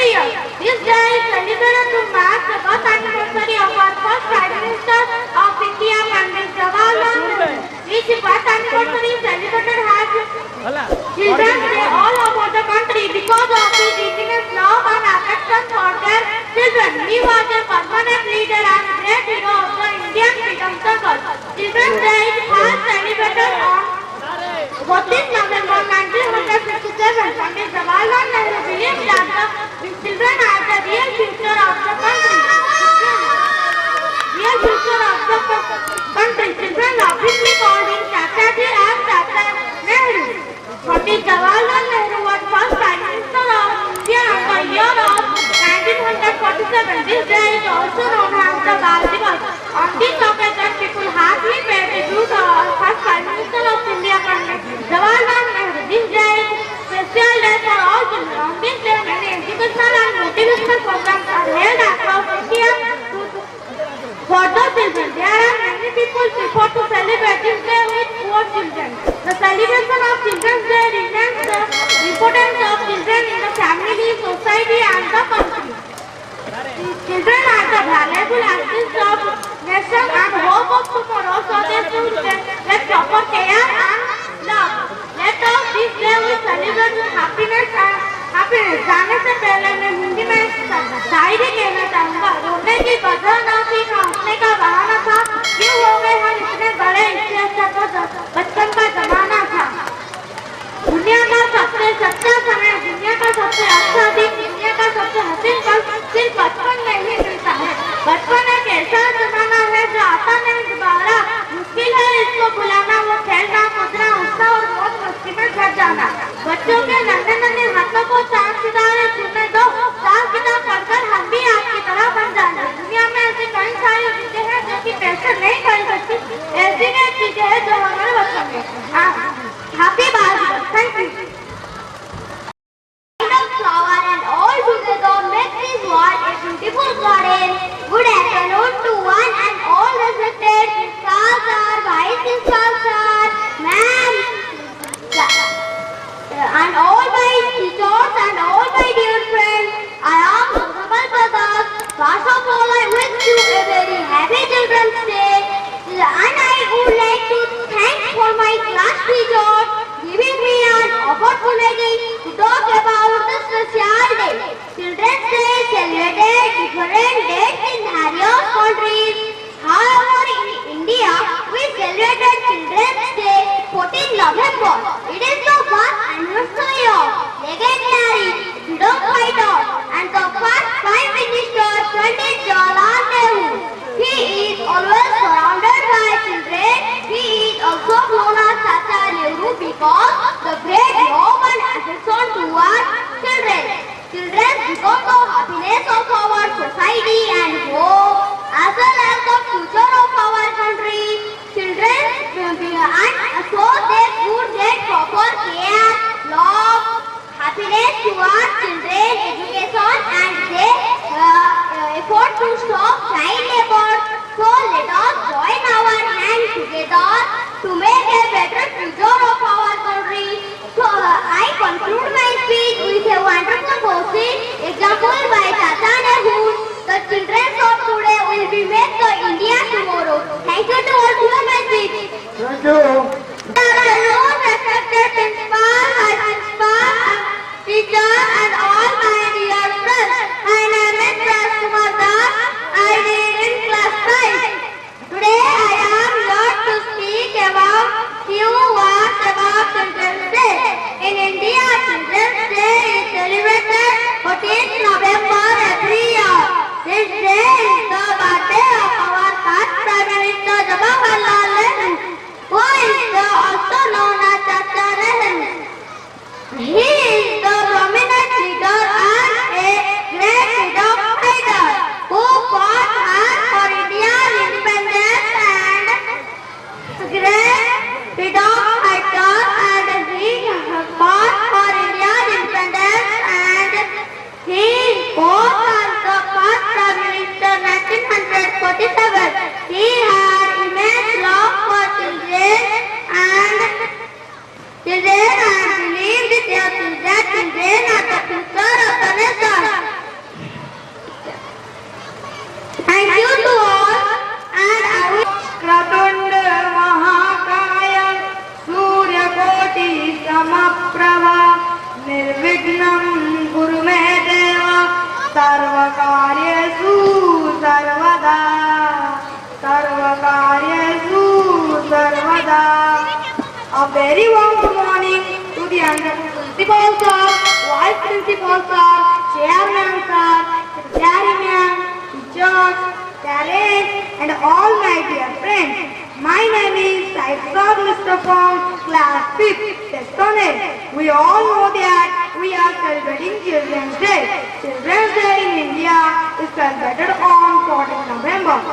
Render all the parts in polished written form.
every year. This day is celebrated to mark the birth anniversary of our first Prime Minister of India, Pandit Jawaharlal Nehru. Each birth anniversary is celebrated as Children's Day all over the country because of his indigenous love and affection for their children. He was a permanent leader and great hero of the Indian freedom struggle. Children's Day has celebrated on 14th November 1967. Pandit Jawaharlal Nehru believed that the children are the real future of the country. Children obviously called him Chachaji and Chacha Nehru. Pandit Jawaharlal Nehru was first Prime Minister of India in the year of 1947. This day is also known as the Bal Divas. On this occasion, people hardly pay tribute to our first Prime Minister of India, Pandit Jawaharlal Nehru. This day is a special day for all children. On this day, many educational and motivational programs are held across India for the children. There are many people prefer to celebrate this day with poor children. The celebration of Children's Day remains the importance of children in the family, society and the country. Children are the valuable assets of nation and hope of tomorrow, so they should get proper care and love. Let us this day we celebrate with happiness and happiness. जाने से पहले मैं हिंदी में शायरी कहना चाहूँगा। रोने की वजह न थी, न हंसने का बहाना था। क्यों हो गए हम इतने बड़े, इससे अच्छा तो बचपन का जमाना था। दुनिया का सबसे सच्चा समय, दुनिया का सबसे अच्छा दिन, दुनिया का सबसे हसीन पल सिर्फ बचपन में ही मिलता है। बचपन एक ऐसा जमाना है जो आता नहीं दोबारा। मुश्किल है इसको भुलाना, वो खेलना कूदना, हंसना और मौज मस्ती में झड़ जाना। बच्चों के नन्हे नन्हे हाथों को चांद सितारे छूने दो, साल किताब पढ़कर हम भी आपकी तरह बन जाएंगे। दुनिया में ऐसी कई सारी चीजें हैं जो कि पैसे नहीं खरीद सकती, ऐसी कई चीजें हैं जो हमारे बचपन में। Happy birthday! Thank you. Flower and all together make this world a beautiful garden. Good afternoon to one and all respected stars are vice stars, ma'am, and all my teachers and all my dear friends. I am Gopal Prasad. First of all, I wish you a very happy Children's Day, and I would like to thank for my class teachers giving me an opportunity to talk about this special day. Children's Day is celebrated different dates in various countries. However, in India, we celebrated Children's Day 14 November. It is the birth anniversary of legendary freedom fighter and the first Prime Minister, Pandit Jawaharlal Nehru. He is always surrounded by children. He is also known as Chacha Nehru because the great love and affection towards children. Children become the happiness of our society and hope, as well as the future of our country. Children and so they should get proper care, love, happiness towards children, education, and they effort to stop child labor. So let us join our hands together to make a better future of our country. So I conclude my speech with a wonderful poetry example by Chacha Nehru. The children of today will be make the India tomorrow. Thank you to all who have my speech. Thank you. Hello, respected principal, high principal, teacher, and all my dear friends. My name is Rajkumar Das. I read in class 5. Today I am here to speak about few words about Children's Day. In India, Children's Day is celebrated 14th November every year. This day is the birthday of our first Prime Minister Jawaharlal Nehru, who is also known as Chacha Nehru. He is the prominent leader and a great freedom fighter who fought hard for India's independence and great freedom fighter, and he fought for India's independence and he Vice Principal Sir, Chairman Sir, Secretary Ma'am, teachers, parents, and all my dear friends. My name is Saifzad Mr. from class 5th, section A. We all know that we are celebrating Children's Day. Children's Day in India is celebrated on 14th November.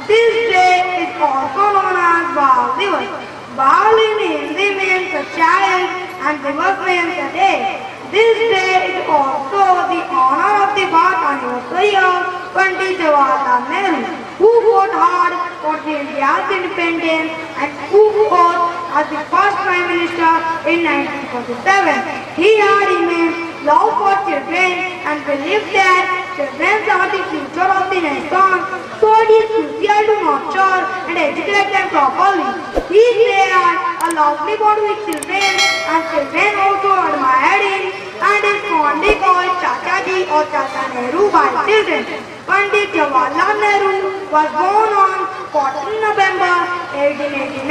This day is also known as Bal Divas. Bal in Hindi means a child and Divas means a day. This day is also the honor of the birth anniversary of Pandit Jawaharlal Nehru, who fought hard for the India's independence and who fought as the first Prime Minister in 1947. He had immense love for children and believed that children are the future of the nation, so it is crucial to nurture and educate them properly. He shared a lovely bond with children and children also admired him and is fondly called Chacha Ji or Chacha Nehru by children. Pandit Jawaharlal Nehru was born on 14 November 1889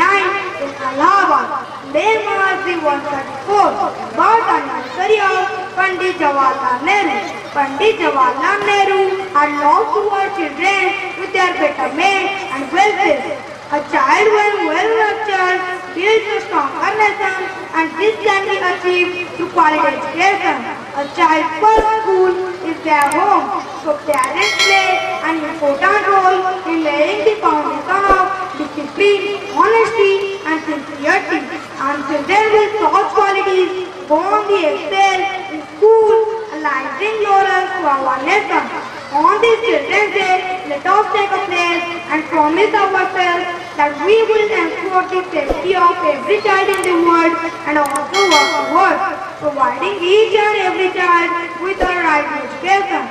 in Allahabad. Then was the 134th birth anniversary of Pandit Jawaharlal Nehru. Pandit Jawaharlal Nehru had loved towards children with their betterment and welfare. A child when well nurtured builds a stronger nation, and this can be achieved through quality education. A child's first school is their home, so parents play an important role in laying the foundation of discipline, honesty, and sincerity. And children with such qualities go on the excel in school, aligning laurels to our nation. On this Children's Day, let us take a place and promise ourselves that we will ensure the safety of every child in the world and also work towards providing each and every child with the right education.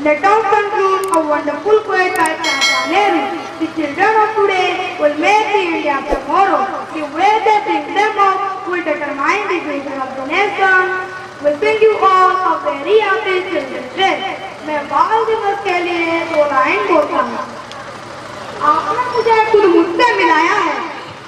Let us conclude a wonderful quote by Chacha Nehru. The children of today will make the India of tomorrow. The way they bring them up will determine the future of the nation. Wishing you all a very happy Children's Day. मैं बाल दिवस के लिए 2 line बोलता हूँ। आपने मुझे खुद मुझसे मिलाया है,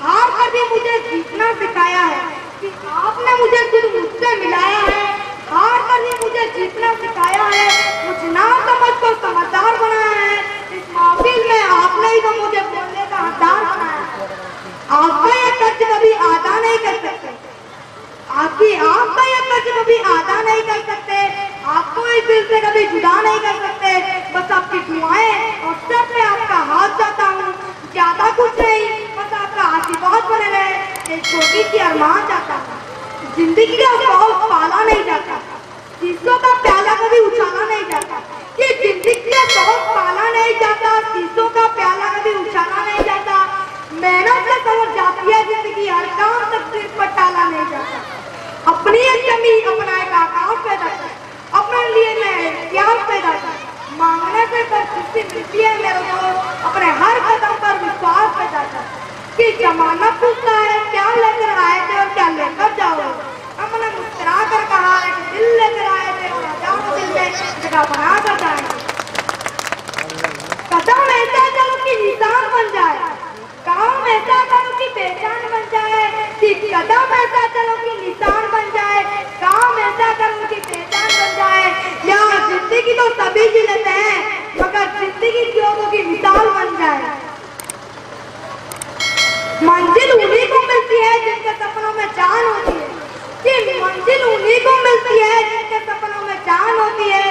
हार कर भी मुझे जीतना सिखाया है। कि आपने मुझे खुद मुझसे मिलाया है, हार कर भी मुझे जीतना सिखाया है। मुझे ना समझ को समझदार बनाया है। इस महफिल में आपने ही तो मुझे बोलने का हकदार बनाया है। आपका ये कर्ज कभी अदा नहीं कर सकते। आपका ये कर्ज कभी अदा नहीं कर सकते। आपको इस दिल से कभी जुदा नहीं कर सकते। बस आपकी दुआएं और सर पे आपका हाथ जाता हूँ। ज्यादा कुछ नहीं, बस आपका आशीर्वाद बने रहे। एक छोटी सी अरमान चाहता हूँ। जिंदगी का शौक पाला नहीं जाता, शीशों का प्याला कभी उछाला नहीं जाता। ये जिंदगी का शौक पाला नहीं जाता, शीशों का प्याला कभी उछाला नहीं जाता। मेहनत से समझ जाती है जिंदगी, हर काम तक सिर पर टाला नहीं जाता। अपनी एक कमी अपना एक आकाश पैदा कर, अपने लिए मैं प्यार पैदा कर। मांगने से कर खुशी मिलती है मेरे को, अपने हर कदम पर विश्वास पैदा कर। कि जमाना पूछता है क्या लेकर आए थे और क्या लेकर जाओगे। हमने मुस्कुरा कर कहा है कि दिल लेकर आए थे और जाओ दिल में जगह बना कर जाएंगे। कदम ऐसा चलो कि निशान बन जाए, काम ऐसा करो कि पहचान बन जाए। कि कदम ऐसा चलो कि निशान बन जाए, काम ऐसा करो कि पहचान बन जाए। यार जिंदगी तो सभी जी लेते हैं, मगर जिंदगी की लोगों की मिसाल बन जाए। मंजिल उन्हीं को मिलती है जिनके सपनों में जान होती है। कि मंजिल उन्हीं को मिलती है जिनके सपनों में जान होती है।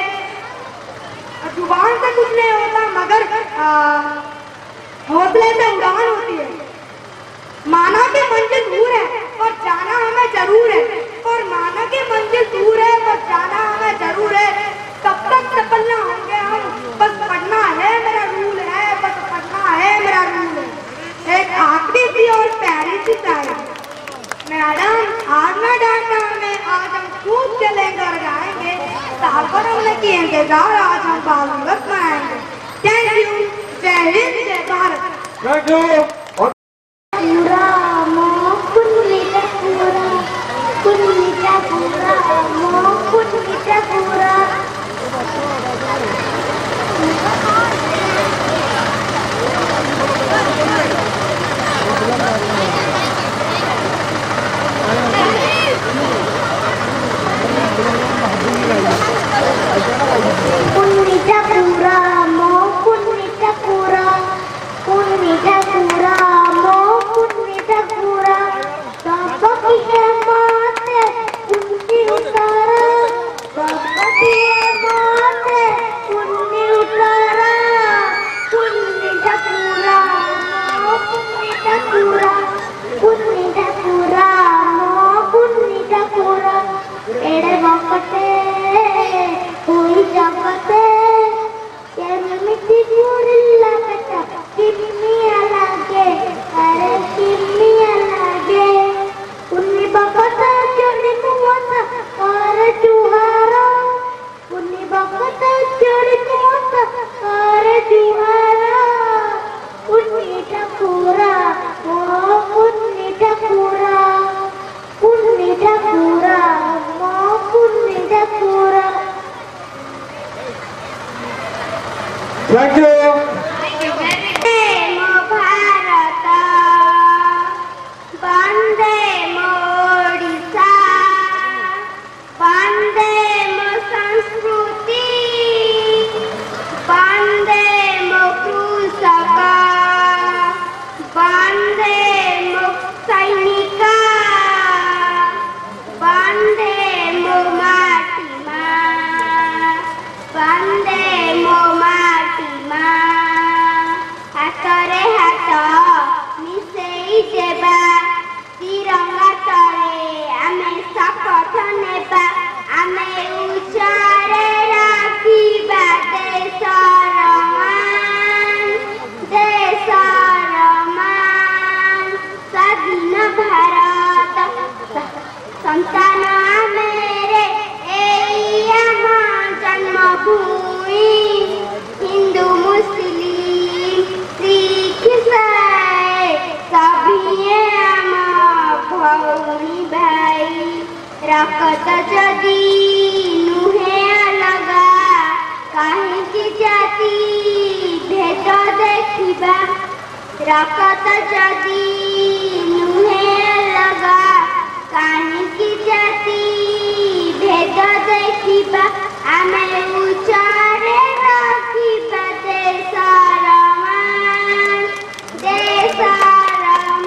जुबान से कुछ नहीं होता, मगर हौसले से उड़ान होती है। माना कि मंजिल दूर है और जाना हमें जरूर है, और माना कि मंजिल दूर है और जाना हमें जरूर है। कब तक सफल ना होंगे हम, बस पढ़ना है मेरा रूल है, बस पढ़ना है मेरा रूल है। एक आखिरी सी और प्यारी सी शायरी। मैडम आज ना डांटना हमें, आज हम खूब चलेंगे और गाएंगे। साल भर हमने किए इंतजार, आज हम बाल दिवस मनाएंगे। Thank you. जय हिंद, जय भारत। Thank you. पूरा मोकुन्निटा पूरा कुन्निटा पूरा मोकुन्निटा पूरा Thank you. Thank you. ମୋ ଭାରତ ବନ୍ଦେ ମୋ ଓଡ଼ିଶା ବନ୍ଦେ ମୋ ସଂସ୍କୃତି ବନ୍ଦେ ମୋ କୃଷକ ବନ୍ଦେ ମୋ ସୈନିକ ବନ୍ଦେ ମୋ ମାଟି ମା ବନ୍ଦେ ମୋ ମାଟି ମା ହାତରେ ହାତ ମିଶେଇ ଦେବା ତିରଙ୍ଗା ତଳେ ଆମେ ଶପଥ ନେବା ଆମେ ଉଚ୍ଚରେ ରଖିବା ଦେଶର ମାନ ସ୍ୱାଧୀନ ଭାରତ ସନ୍ତାନ ଆମେରେ ଏଇ ଆମ ଜନ୍ମଭୂମି ହିନ୍ଦୁ ମୁସଲିମ ଶିଖ ଇସାଇ ସଭିଏ ଆମ ଭଉଣୀ ଭାଇ ରକ୍ତ ଯଦି ନୁହେଁ ଅଲଗା କାହିଁକି ଜାତି ଭେଦ ଦେଖିବା ରକ୍ତ ଯଦି ନୁହେଁ ଅଲଗା କାହିଁକି ଜାତି ଭେଦ ଦେଖିବା ଆମେ ଉଚ୍ଚରେ ରଖିବା ଦେଶର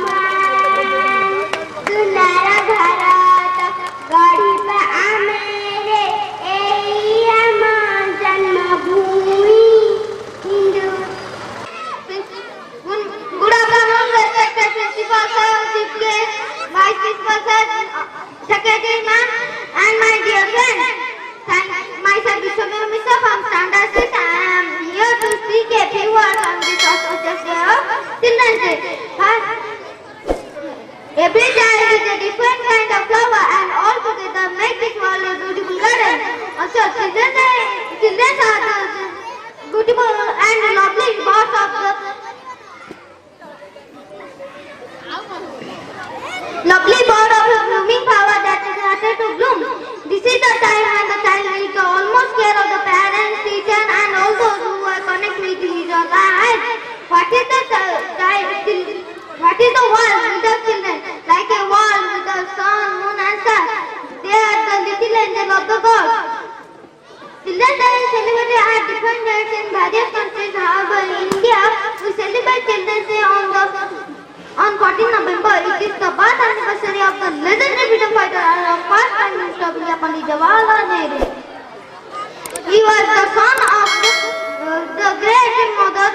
ମାନ ସୁନାର ଭାରତ ଗଢ଼ିବା ଆମେରେ ଏଇ ଆମ ଜନ୍ମଭୂମି Hindu Good afternoon, respected principal sir, chief guest, vice principal sir, secretary ma'am, and my dear friends. Myself Vishwamir Mishra from Standard 6. I am here to speak a few words on this auspicious day of Children's Day. Every child is a different kind of flower, and all together make this world a beautiful garden. Also, children are the beautiful and lovely parts of the lovely bird of a blooming flower that is started to bloom. This is the time when the child needs the almost care of the parents, teacher, and all those who are connected with his or her eyes. What is the world without children? Like a world without sun, moon, and stars. They are the little angel of the God. Children's Day is celebrated at different dates in various countries. However, in India, we celebrate Children's Day on 14 November. It is the birth anniversary of the legendary freedom fighter and our first Prime Minister of India, Pandit Jawaharlal Nehru. He was the son of the great mother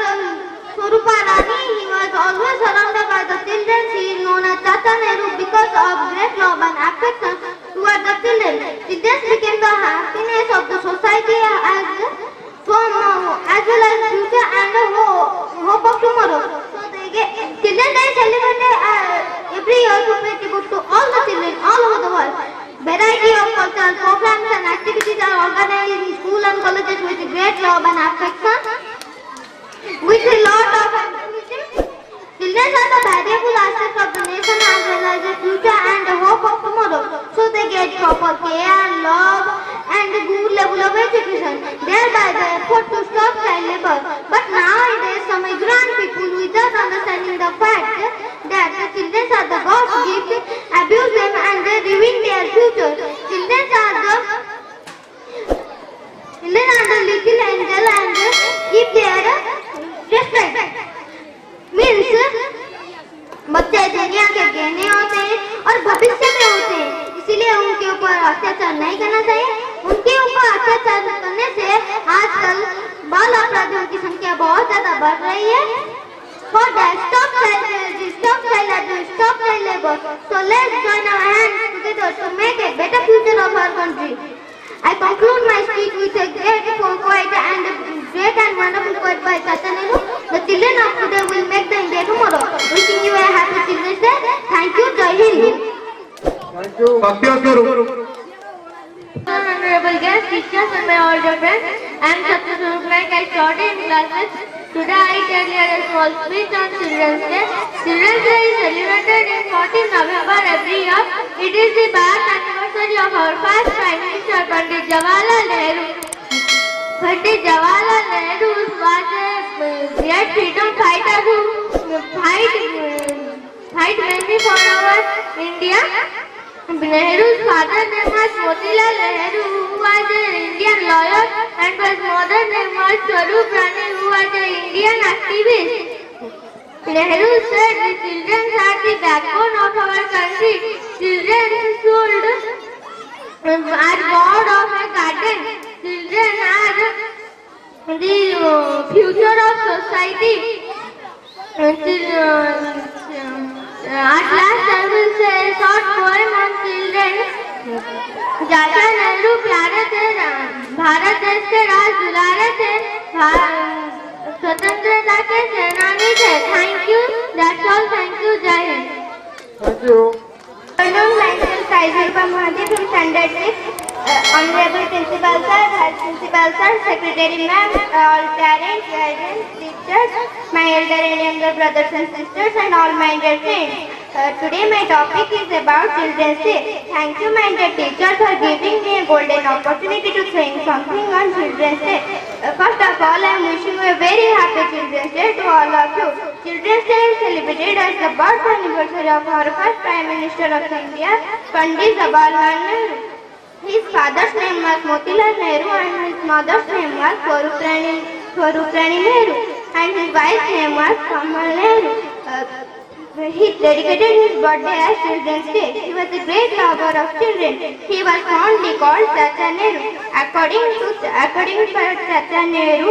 Swarupa Rani. He was always surrounded by the children. He is known as Chacha Nehru because of great love and affection towards the children. Children became the happiness of the society as well as future and the hope of tomorrow. Children's Day is celebrated every year to pay tribute to all the children all over the world. Variety of cultural programs and activities are organized in schools and colleges with great love and affection. With a lot of enthusiasm, children are the valuable assets of the nation as well as the future and the hope of tomorrow. So they get proper care, love, and a good level of education. Thereby the effort to stop child labor. But nowadays some ignorant people without understanding the fact that the children are the God's gift, abuse them and they ruin their future. Children are the little angel and give their respect. Means बच्चे दुनिया के गहने होते हैं और भविष्य में होते हैं, इसीलिए उनके ऊपर अत्याचार नहीं करना चाहिए. उनके ऊपर अत्याचार करने से आजकल बाल अपराधियों की संख्या बहुत ज्यादा बढ़ रही है. For that, stop child abuse, stop child labor. So let's join our hands together to make a better future of our country. I conclude my speech with a great poet and a great and wonderful poet by Chacha Nehru. The children of today will make the India tomorrow. Wishing you a happy Children's Day. Thank you, Jai Hind. Thank you. Satyaswarup. Honorable guests, teachers and my older friends, I am Satyaswarup Naik. I taught in classes. Today I tell you a small speech on Children's Day. Children's Day is celebrated in 14 November every year. It is the birth anniversary of our first Prime Minister, Pandit Jawaharlal Nehru. Pandit Jawaharlal Nehru's was a great freedom fighter who fight mainly for our India. Nehru's father name was Motilal Nehru, who was an Indian lawyer, and his mother name was Swarup Rani, who was an Indian activist. Nehru said the children are the backbone of our country. Children are god of a garden. Children are the future of society. At last I will say a short poem on children. चाचा नेहरू प्यारे थे, भारत देश के राज दुलारे थे, स्वतंत्रता के सेनानी थे. Thank you. That's all. Thank you. Jai Hind. Thank you. Myself Saizulpa Mohadi from Standard 6. Honorable Principal Sir, Vice Principal Sir, Secretary Ma'am, all parents, guardians, teachers, my elder and younger brothers and sisters, and all my dear friends. Today my topic is about Children's Day. Thank you, my dear teacher, for giving me a golden opportunity to say something on Children's Day. First of all, I am wishing you a very happy Children's Day to all of you. Children's Day is celebrated as the birth anniversary of our first Prime Minister of India, Pandit Jawaharlal Nehru. His father's name was Motilal Nehru and his mother's name was Swarup Rani Nehru, and his wife's name was Kamal Nehru. He dedicated his birthday as Children's Day. He was a great lover of children. He was fondly called Chacha Nehru. According to Chacha Nehru,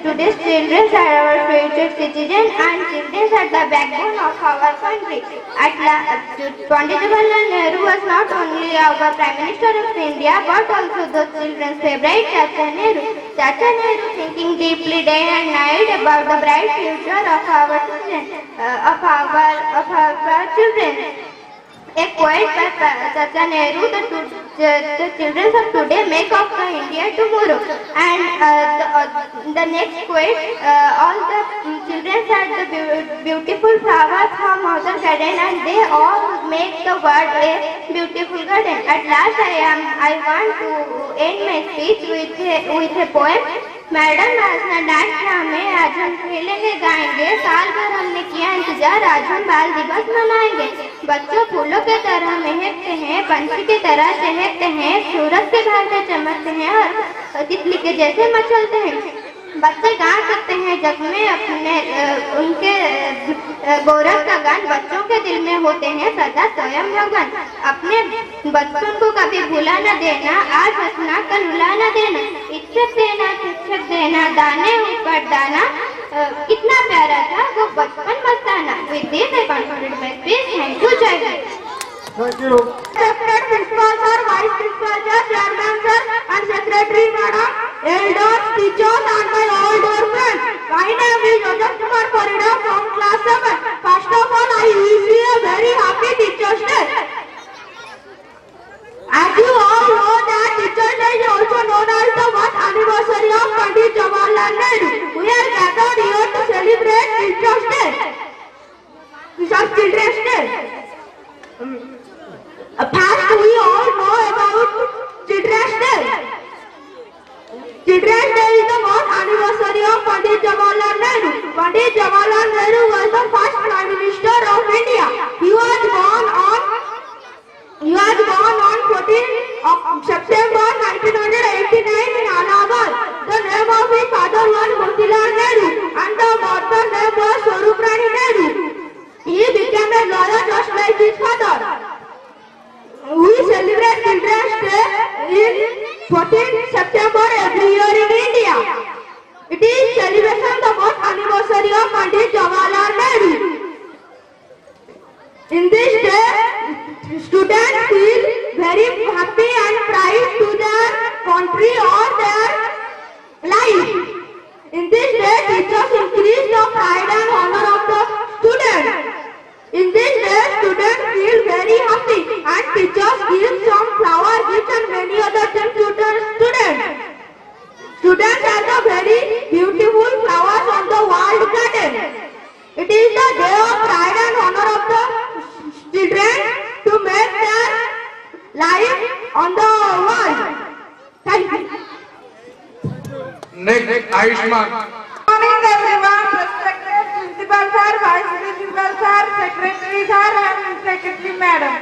today's children are our future citizens, and children are the backbone of our country. Pandit Jawaharlal Nehru was not only our Prime Minister of India but also the children's favorite, Chacha Nehru. Chacha Nehru, thinking deeply day and night about the bright future of our children. Of our children. A quote by Chacha Nehru: the children of today make of the India tomorrow. And the next quote: all the children are the beautiful flowers from Mother Garden, and they all make the world a beautiful garden. At last, I want to end my speech with a poem. Madam आज डांट था हमें, आज हम खेलेंगे गाएंगे, साल भर हमने किया इंतजार, आज हम बाल दिवस मनाएंगे. बच्चों फूलों के तरह महकते हैं, पंछी की तरह चहकते हैं, सूरज के भांति चमकते हैं और तितली के जैसे मचलते हैं. बच्चे गा सकते हैं जग में अपने उनके गौरव का गान. बच्चों के दिल में होते हैं सदा स्वयं भगवान. अपने बचपन को कभी भुला न देना, आज हंसना कल रुला न देना. इज्जत देना, शिक्षक देना, दाने ऊपर दाना. कितना प्यारा था वो बचपन मस्ताना. With this I conclude my speech. Thank you. Jai Hind. Thank you. Respected Principal Sir, Vice Principal Sir, Chairman Sir, and Secretary Madam, elders, teachers, and my all dear friends. My name is Joseph Kumar Parida from Class 7. First of all, I wish you a very happy Teachers' Day. As you all know that Teachers' Day is also known as the birth anniversary of Pandit Jawaharlal Nehru. We are gathered here to celebrate Teachers' Day. Children's Day. First, we all know about Children's Day. Children's Day is the birth anniversary of Pandit Jawaharlal Nehru. Pandit Jawaharlal Nehru was the first Prime Minister of India. He was born on 14th of September 1989 in Allahabad. The name of his father was Motilal Nehru and the mother name was Swarup Rani Nehru. He became a lawyer just like his father. We celebrate Children's Day in 14th September every year in India. It is celebration the birth anniversary of Pandit Jawaharlal Nehru. In this day, students feel very happy and pride to their country or their life. In this day, teachers increase the pride and honor of the students. In this day, students feel very happy and teachers give some flower gifts and many other things to the students. Students are the very beautiful flowers on the world garden. It is the day of pride and honor of the children to make their life on the world. Thank you. Next, Ayushman. Morning everyone, respected Principal Sir, Vice Principal Sir, Secretary Sir and Secretary Madam.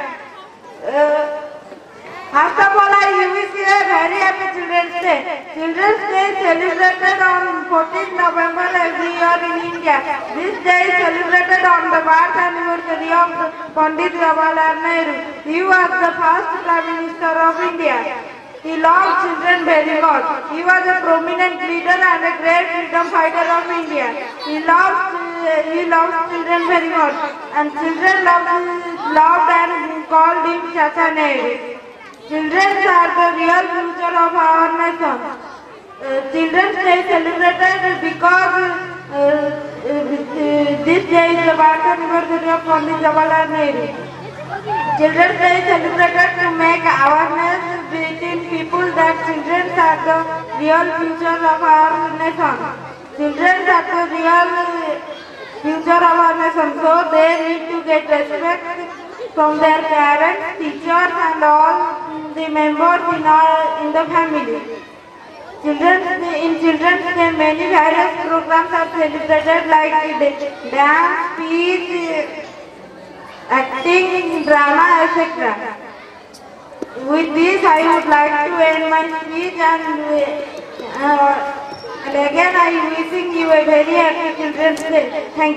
First of all, I wish you a very happy Children's Day. Children's Day is celebrated on 14th November every year in India. This day is celebrated on the birth anniversary of Pandit Jawaharlal Nehru. He was the first Prime Minister of India. He loved children very much. He was a prominent leader and a great freedom fighter of India. He loved children very much, and children loved and called him Chacha Nehru. Children are the real future of our nation. Children's Day is celebrated because this day is the birth anniversary of Pandit Jawaharlal Nehru. Children's Day is celebrated to make awareness between people that children are the real future of our nation. Children are the real future of our nation, so they need to get respect from their parents, teachers and all the members in the family. In Children's Day, many various programs are celebrated like dance, speech, acting, drama, etc. With this, I would like to end my speech and again I am wishing you a very happy Children's Day. Thank you.